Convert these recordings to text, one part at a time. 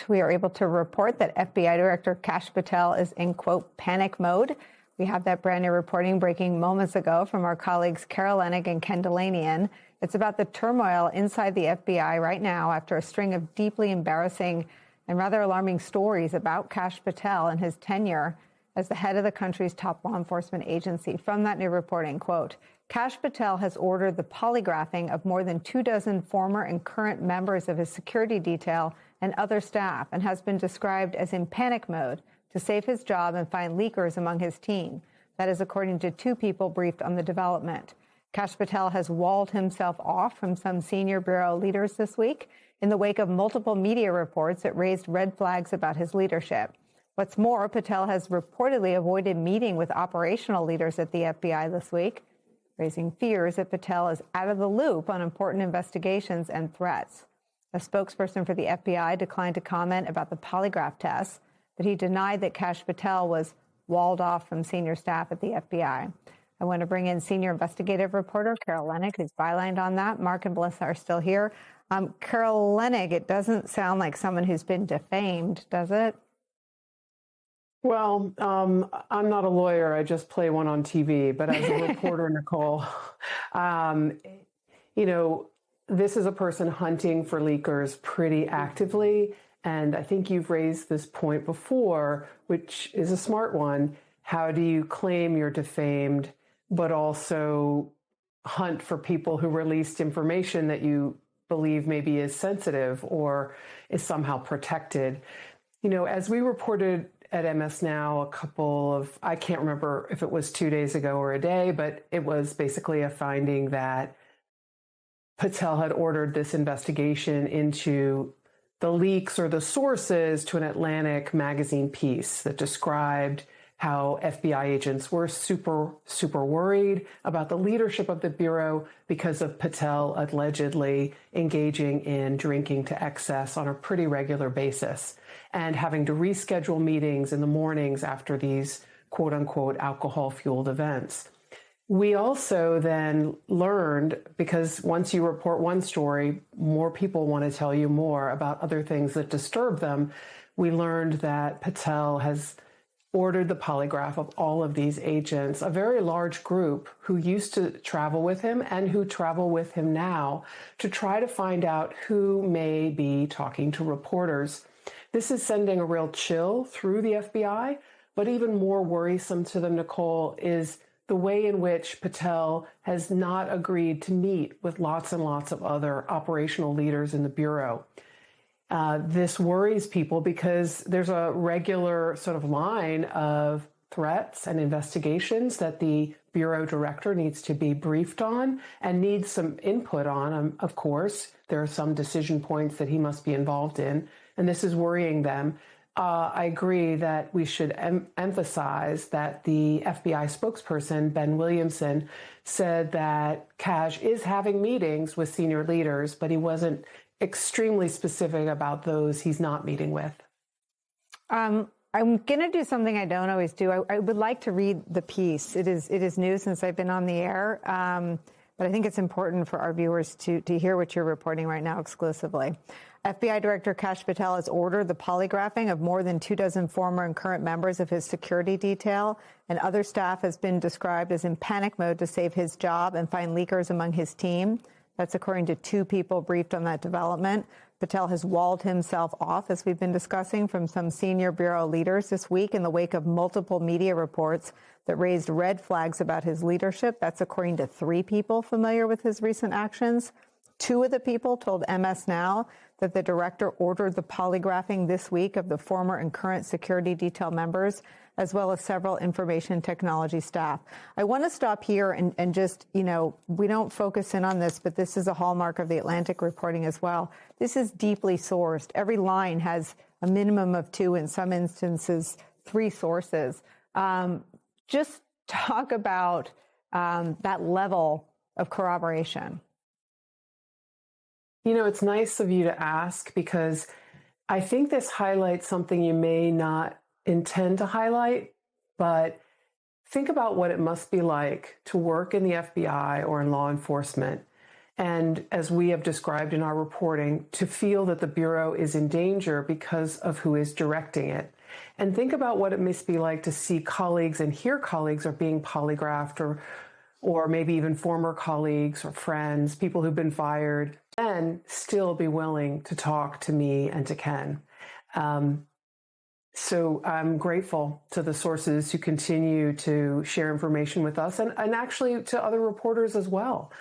we are able to report that FBI Director Kash Patel is in, quote, panic mode. We have that brand new reporting breaking moments ago from our colleagues Carol Leonnig and Ken Delanian. It's about the turmoil inside the FBI right now after a string of deeply embarrassing and rather alarming stories about Kash Patel and his tenure as the head of the country's top law enforcement agency. From that new reporting, quote, Kash Patel has ordered the polygraphing of more than 24 former and current members of his security detail and other staff and has been described as in panic mode to save his job and find leakers among his team. That is according to 2 people briefed on the development. Kash Patel has walled himself off from some senior bureau leaders this week in the wake of multiple media reports that raised red flags about his leadership. What's more, Patel has reportedly avoided meeting with operational leaders at the FBI this week, raising fears that Patel is out of the loop on important investigations and threats. A spokesperson for the FBI declined to comment about the polygraph tests, but he denied that Kash Patel was walled off from senior staff at the FBI. I want to bring in senior investigative reporter Carol Leonnig, who's bylined on that. Mark and Melissa are still here. Carol Leonnig, it doesn't sound like someone who's been defamed, does it? Well, I'm not a lawyer. I just play one on TV. But as a reporter, Nicole, this is a person hunting for leakers pretty actively. And I think you've raised this point before, which is a smart one. How do you claim you're defamed, but also hunt for people who released information that you believe maybe is sensitive or is somehow protected? As we reported at MS Now I can't remember if it was 2 days ago or a day, but it was basically a finding that Patel had ordered this investigation into the leaks or the sources to an Atlantic magazine piece that described how FBI agents were super, super worried about the leadership of the Bureau because of Patel allegedly engaging in drinking to excess on a pretty regular basis and having to reschedule meetings in the mornings after these quote unquote alcohol-fueled events. We also then learned, because once you report one story, more people want to tell you more about other things that disturb them. We learned that Patel has ordered the polygraph of all of these agents, a very large group who used to travel with him and who travel with him now, to try to find out who may be talking to reporters. This is sending a real chill through the FBI, but even more worrisome to them, Nicole, is the way in which Patel has not agreed to meet with lots and lots of other operational leaders in the Bureau. This worries people because there's a regular sort of line of threats and investigations that the Bureau director needs to be briefed on and needs some input on. Of course, there are some decision points that he must be involved in, and this is worrying them. I agree that we should emphasize that the FBI spokesperson, Ben Williamson, said that Kash is having meetings with senior leaders, but he wasn't extremely specific about those he's not meeting with. I'm going to do something I don't always do. I would like to read the piece. It is new since I've been on the air, but I think it's important for our viewers to hear what you're reporting right now exclusively. FBI Director Kash Patel has ordered the polygraphing of more than 24 former and current members of his security detail, and other staff has been described as in panic mode to save his job and find leakers among his team. That's according to 2 people briefed on that development. Patel has walled himself off, as we've been discussing, from some senior Bureau leaders this week in the wake of multiple media reports that raised red flags about his leadership. That's according to 3 people familiar with his recent actions. 2 of the people told MS Now that the director ordered the polygraphing this week of the former and current security detail members, as well as several information technology staff. I want to stop here and just, we don't focus in on this, but this is a hallmark of the Atlantic reporting as well. This is deeply sourced. Every line has a minimum of 2, in some instances, 3 sources. Just talk about that level of corroboration. It's nice of you to ask, because I think this highlights something you may not intend to highlight, but think about what it must be like to work in the FBI or in law enforcement And as we have described in our reporting, to feel that the Bureau is in danger because of who is directing it. And think about what it must be like to see colleagues and hear colleagues are being polygraphed, or maybe even former colleagues or friends, people who've been fired, and still be willing to talk to me and to Ken. So I'm grateful to the sources who continue to share information with us, and actually to other reporters as well.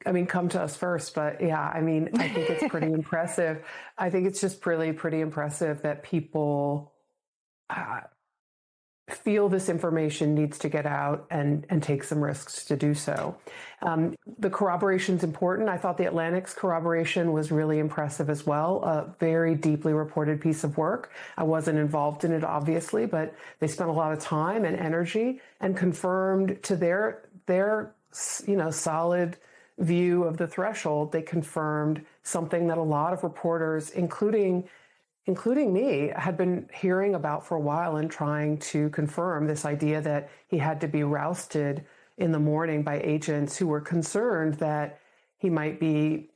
I mean, come to us first, but yeah, I mean, I think it's pretty impressive. I think it's just really pretty impressive that people feel this information needs to get out and take some risks to do so. The corroboration is important. I thought the Atlantic's corroboration was really impressive as well. A very deeply reported piece of work. I wasn't involved in it, obviously, but they spent a lot of time and energy and confirmed to their solid view of the threshold. They confirmed something that a lot of reporters, including me, had been hearing about for a while and trying to confirm this idea that he had to be rousted in the morning by agents who were concerned that he might be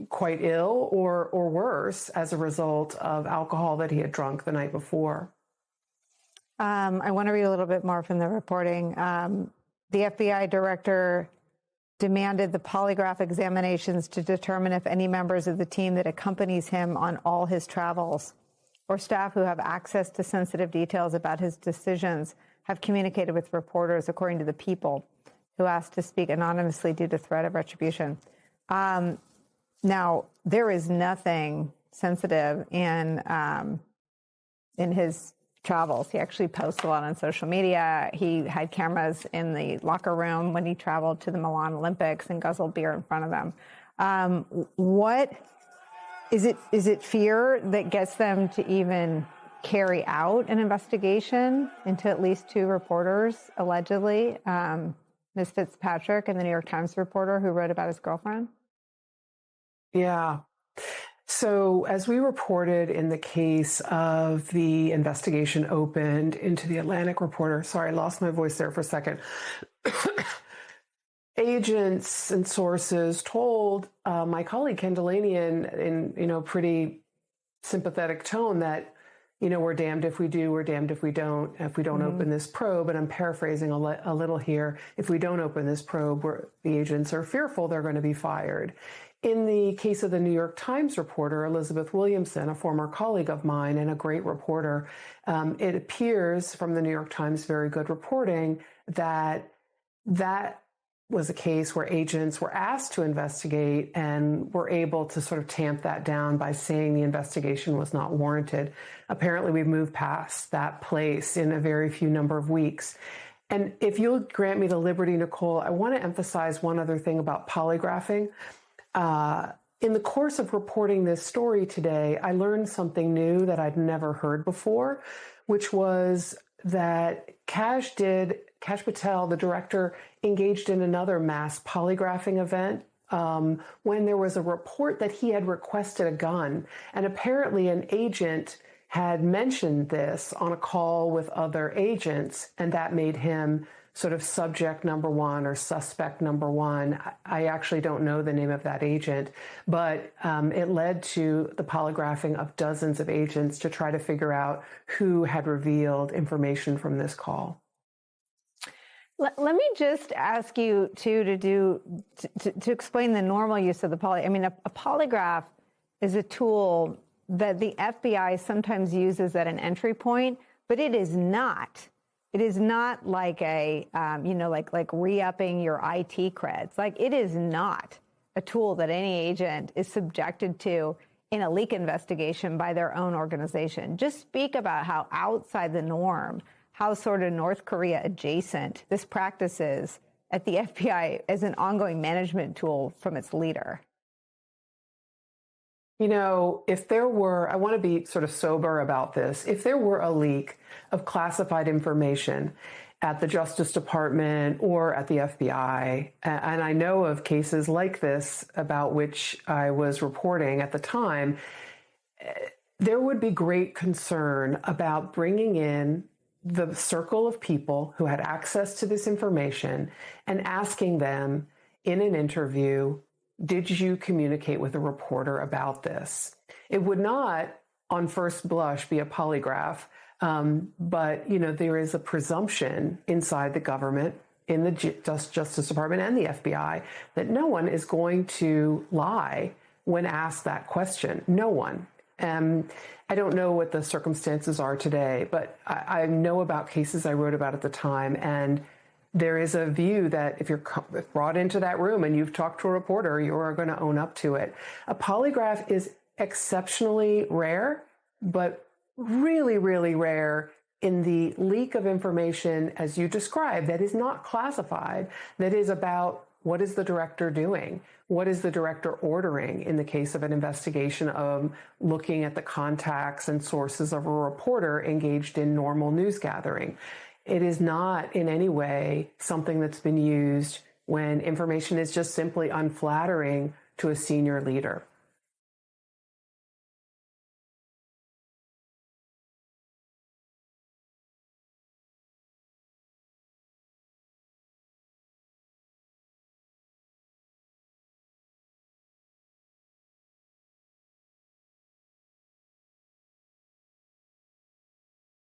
quite ill or worse as a result of alcohol that he had drunk the night before. I want to read a little bit more from the reporting. The FBI director demanded the polygraph examinations to determine if any members of the team that accompanies him on all his travels or staff who have access to sensitive details about his decisions have communicated with reporters, according to the People, who asked to speak anonymously due to threat of retribution. Now, there is nothing sensitive in his travels. He actually posts a lot on social media. He had cameras in the locker room when he traveled to the Milan Olympics and guzzled beer in front of them. What is it? Is it fear that gets them to even carry out an investigation into at least two reporters, allegedly, Ms. Fitzpatrick and the New York Times reporter who wrote about his girlfriend? Yeah. So as we reported in the case of the investigation opened into the Atlantic reporter, sorry, I lost my voice there for a second. Agents and sources told my colleague Ken Delanian in pretty sympathetic tone that, we're damned if we do, we're damned if we don't open this probe. And I'm paraphrasing a little here. If we don't open this probe, the agents are fearful they're going to be fired. In the case of the New York Times reporter, Elizabeth Williamson, a former colleague of mine and a great reporter, it appears from the New York Times' very good reporting that was a case where agents were asked to investigate and were able to sort of tamp that down by saying the investigation was not warranted. Apparently, we've moved past that place in a very few number of weeks. And if you'll grant me the liberty, Nicole, I want to emphasize one other thing about polygraphing. In the course of reporting this story today, I learned something new that I'd never heard before, which was that Kash Patel, the director, engaged in another mass polygraphing event when there was a report that he had requested a gun. And apparently an agent had mentioned this on a call with other agents, and that made him sort of subject number one or suspect number one. I actually don't know the name of that agent, but it led to the polygraphing of dozens of agents to try to figure out who had revealed information from this call. Let me just ask you to explain the normal use of the polygraph. I mean, a polygraph is a tool that the FBI sometimes uses at an entry point, but it is not. It is not like like re-upping your IT creds. Like, it is not a tool that any agent is subjected to in a leak investigation by their own organization. Just speak about how outside the norm, how sort of North Korea adjacent this practice is at the FBI as an ongoing management tool from its leader. If there were, I want to be sort of sober about this, if there were a leak of classified information at the Justice Department or at the FBI, and I know of cases like this about which I was reporting at the time, there would be great concern about bringing in the circle of people who had access to this information and asking them in an interview did you communicate with a reporter about this? It would not, on first blush, be a polygraph, but there is a presumption inside the government, in the Justice Department and the FBI, that no one is going to lie when asked that question. No one. I don't know what the circumstances are today, but I know about cases I wrote about at the time, and there is a view that if you're brought into that room and you've talked to a reporter, you are going to own up to it. A polygraph is exceptionally rare, but really, really rare in the leak of information, as you described, that is not classified, that is about what is the director doing? What is the director ordering in the case of an investigation of looking at the contacts and sources of a reporter engaged in normal news gathering? It is not in any way something that's been used when information is just simply unflattering to a senior leader.